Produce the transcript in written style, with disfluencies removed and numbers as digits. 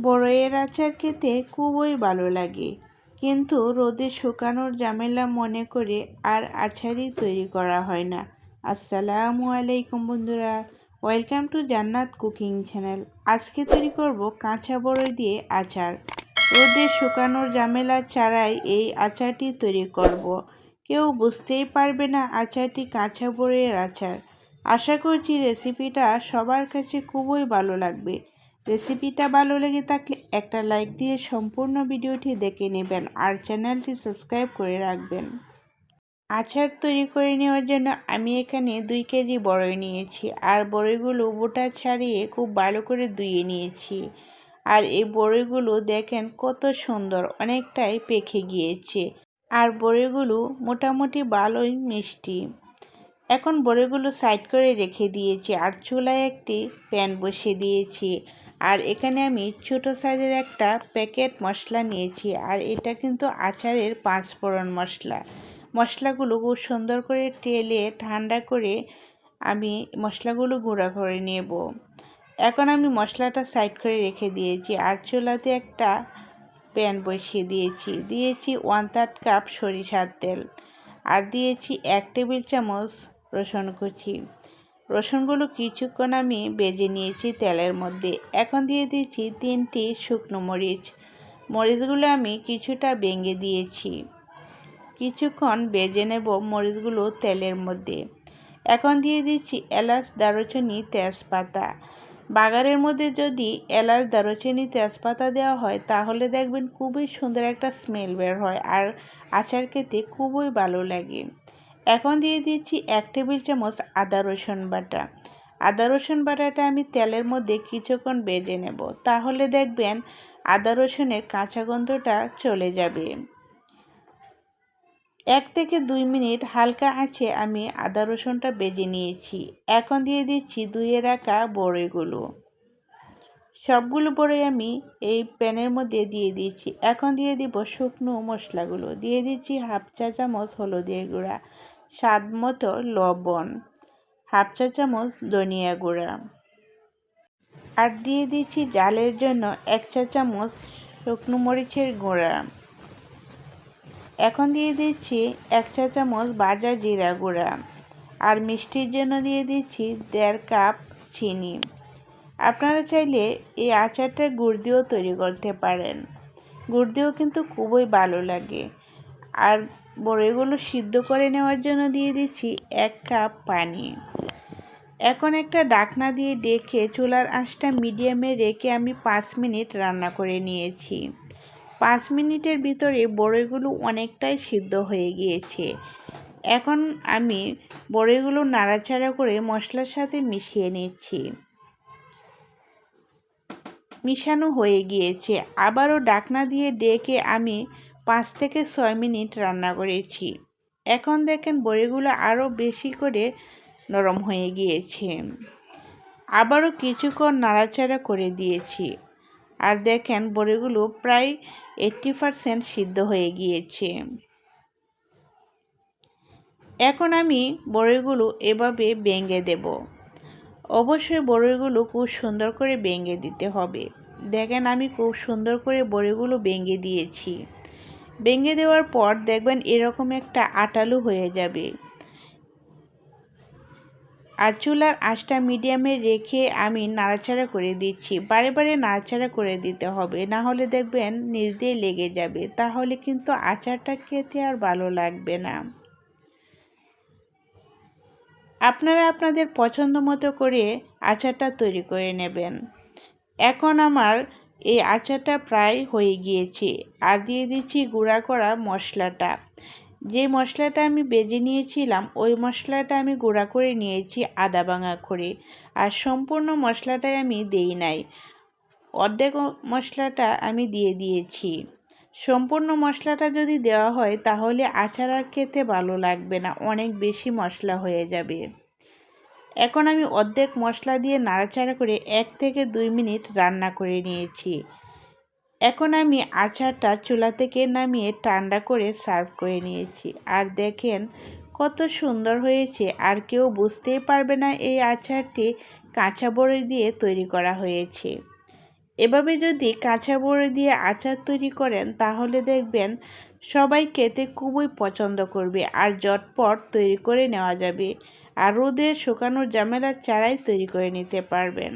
বড়ইয়ের আচার খেতে খুবই ভালো লাগে, কিন্তু রোদে শুকানোর ঝামেলা মনে করে আর আচারই তৈরি করা হয় না। আসসালামু আলাইকুম বন্ধুরা, ওয়েলকাম টু জান্নাত কুকিং চ্যানেল। আজকে তৈরি করব কাঁচা বড়ই দিয়ে আচার। রোদে শুকানোর ঝামেলা ছাড়াই এই আচারটি তৈরি করব। কেউ বুঝতেই পারবে না আচারটি কাঁচা বড়ইয়ের আচার। আশা করছি রেসিপিটা সবার কাছে খুবই ভালো লাগবে। রেসিপিটা ভালো লেগে থাকলে একটা লাইক দিয়ে সম্পূর্ণ ভিডিওটি দেখে নেবেন আর চ্যানেলটি সাবস্ক্রাইব করে রাখবেন। আচার তৈরি করে নেওয়ার জন্য আমি এখানে 2 কেজি বড়ই নিয়েছি, আর বড়ইগুলো বোটা ছাড়িয়ে খুব ভালো করে ধুয়ে নিয়েছি। আর এই বড়ইগুলো দেখেন কত সুন্দর, অনেকটাই পেকে গিয়েছে, আর বড়ইগুলো মোটামুটি ভালোই মিষ্টি। এখন বড়িগুলো সাইড করে রেখে দিয়েছি আর চুলায় একটি প্যান বসিয়ে দিয়েছি। আর এখানে আমি ছোট সাইজের একটা প্যাকেট মশলা নিয়েছি, আর এটা কিন্তু আচারের 5 ফোড়ন মশলা। মশলাগুলো খুব সুন্দর করে তেলে ঠান্ডা করে আমি মশলাগুলো গুঁড়া করে নেব। এখন আমি মশলাটা সাইড করে রেখে দিয়েছি আর চুলাতে একটা প্যান বসিয়ে দিয়েছি 1/3 কাপ সরিষার তেল, আর দিয়েছি 1 টেবিল চামচ রসুন কুচি। রসুনগুলো কিছুক্ষণ আমি ভেজে নিয়েছি তেলের মধ্যে। এখন দিয়ে দিয়েছি 3টি শুকনো মরিচ। মরিচগুলো আমি কিছুটা ভেঙে দিয়েছি। কিছুক্ষণ ভেজে নেব মরিচগুলো তেলের মধ্যে। এখন দিয়ে দিচ্ছি এলাচ, দারুচিনি, তেজপাতা। বাগারের মধ্যে যদি এলাচ, দারুচিনি, তেজপাতা দেওয়া হয় তাহলে দেখবেন খুবই সুন্দর একটা স্মেল বের হয় আর আচার খেতে খুবই ভালো লাগে। এখন দিয়ে দিচ্ছি 1 টেবিল চামচ আদা রসুন বাটা। আদা রসুন বাটাটা আমি তেলের মধ্যে কিছুক্ষণ ভেজে নেব, তাহলে দেখবেন আদা রসুনের কাঁচা গন্ধটা চলে যাবে। 1 থেকে 2 মিনিট হালকা আঁচে আমি আদা রসুনটা ভেজে নিয়েছি। এখন দিয়ে দিচ্ছি ধুয়ে রাখা বড়ইগুলো। সবগুলো বড়ই আমি এই প্যানের মধ্যে দিয়ে দিচ্ছি। এখন দিয়ে দিব শুকনো মশলাগুলো। দিয়ে দিচ্ছি 1/2 চা চামচ হলুদের গুঁড়া, স্বাদ মতো লবণ, 1/2 চা চামচ ধনিয়া গুঁড়া, আর দিয়ে দিচ্ছি ঝালের জন্য 1 চা চামচ শুকনো মরিচের গুঁড়া। এখন দিয়ে দিচ্ছি 1 চা চামচ ভাজা জিরা গুঁড়া, আর মিষ্টির জন্য দিয়ে দিচ্ছি 1.5 কাপ চিনি। আপনারা চাইলে এই আচারটা গুড় দিয়েও তৈরি করতে পারেন, গুড় দিয়েও কিন্তু খুবই ভালো লাগে। আর বড়িগুলো সিদ্ধ করে নেওয়ার জন্য দিয়ে দিচ্ছি 1 কাপ পানি। এখন একটা ঢাকনা দিয়ে ঢেকে চুলার আঁচটা মিডিয়ামে রেখে আমি 5 মিনিট রান্না করে নিয়েছি। 5 মিনিটের ভিতরে বড়িগুলো অনেকটাই সিদ্ধ হয়ে গিয়েছে। এখন আমি বড়িগুলো নাড়াচাড়া করে মশলার সাথে মিশিয়ে নিচ্ছি। মিশানো হয়ে গিয়েছে, আবারও ঢাকনা দিয়ে ঢেকে আমি 5 থেকে 6 মিনিট রান্না করেছি। এখন দেখেন বড়িগুলো আরও বেশি করে নরম হয়ে গিয়েছে। আবারও কিছুক্ষণ নাড়াচাড়া করে দিয়েছি, আর দেখেন বড়িগুলো প্রায় 80% সিদ্ধ হয়ে গিয়েছে। এখন আমি বড়িগুলো এভাবে ভেঙে দেব। অবশ্যই বড়িগুলো খুব সুন্দর করে ভেঙে দিতে হবে। দেখেন আমি খুব সুন্দর করে বড়িগুলো ভেঙে দিয়েছি। ভেঙে দেওয়ার পর দেখবেন এরকম একটা আটালো হয়ে যাবে। আর চুলার আঁচটা মিডিয়ামে রেখে আমি নাড়াচাড়া করে দিচ্ছি। বারে বারে নাড়াচাড়া করে দিতে হবে, না হলে দেখবেন নিচ দিয়ে লেগে যাবে, তাহলে কিন্তু আচারটা খেতে আর ভালো লাগবে না। আপনারা আপনাদের পছন্দ মতো করে আচারটা তৈরি করে নেবেন। এখন আমার এই আচারটা প্রায় হয়ে গিয়েছে, আর দিয়ে দিচ্ছি গুঁড়া করা মশলাটা। যে মশলাটা আমি ভেজে নিয়েছিলাম ওই মশলাটা আমি গুঁড়া করে নিয়েছি আদা ভাঙা করে, আর সম্পূর্ণ মশলাটাই আমি দেই নাই, অর্ধেক মশলাটা আমি দিয়ে দিয়েছি। সম্পূর্ণ মশলাটা যদি দেওয়া হয় তাহলে আচার আর খেতে ভালো লাগবে না, অনেক বেশি মশলা হয়ে যাবে। এখন আমি অর্ধেক মশলা দিয়ে নাড়াচাড়া করে 1 থেকে 2 মিনিট রান্না করে নিয়েছি। এখন আমি আচারটা চুলা থেকে নামিয়ে ঠান্ডা করে সার্ভ করে নিয়েছি। আর দেখেন কত সুন্দর হয়েছে, আর কেউ বুঝতেই পারবে না এই আচারটি কাঁচা বড়ি দিয়ে তৈরি করা হয়েছে। এভাবে যদি কাঁচা বড়ি দিয়ে আচার তৈরি করেন তাহলে দেখবেন সবাই খেতে খুবই পছন্দ করবে আর ঝটপট তৈরি করে নেওয়া যাবে আর রোদে শুকানোর ঝামেলা ছাড়াই তৈরি করে নিতে পারবেন।